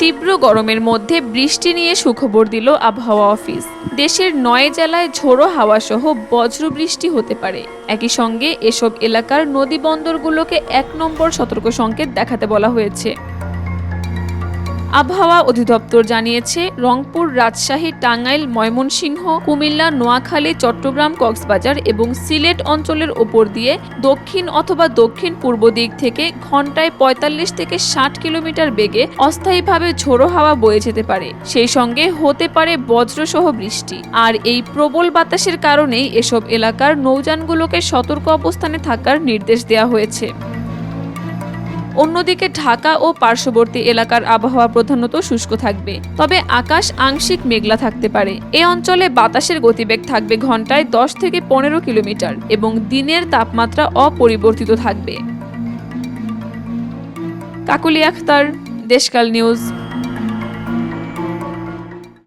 তীব্র গরমের মধ্যে বৃষ্টি নিয়ে সুখবর দিল আবহাওয়া অফিস। দেশের ৯ জেলায় ঝোড়ো হাওয়া সহ বজ্রবৃষ্টি হতে পারে। একই সঙ্গে এসব এলাকার নদী বন্দরগুলোকে ১ নম্বর সতর্ক সংকেত দেখাতে বলা হয়েছে। আবহাওয়া অধিদপ্তর জানিয়েছে, রংপুর, রাজশাহী, টাঙ্গাইল, ময়মনসিংহ, কুমিল্লা, নোয়াখালী, চট্টগ্রাম, কক্সবাজার এবং সিলেট অঞ্চলের ওপর দিয়ে দক্ষিণ অথবা দক্ষিণ পূর্ব দিক থেকে ঘন্টায় ৪৫ থেকে ৬০ কিলোমিটার বেগে অস্থায়ীভাবে ঝোড়ো হাওয়া বয়ে যেতে পারে। সেই সঙ্গে হতে পারে বজ্রসহ বৃষ্টি। আর এই প্রবল বাতাসের কারণেই এসব এলাকার নৌযানগুলোকে সতর্ক অবস্থানে থাকার নির্দেশ দেওয়া হয়েছে। অন্যদিকে ঢাকা ও পার্শ্ববর্তী এলাকার আবহাওয়া প্রধানত শুষ্ক থাকবে, তবে আকাশ আংশিক মেঘলা থাকতে পারে। এ অঞ্চলে বাতাসের গতিবেগ থাকবে ঘন্টায় ১০ থেকে ১৫ কিলোমিটার এবং দিনের তাপমাত্রা অপরিবর্তিত থাকবে। কাকলি আখতার, দেশকাল নিউজ।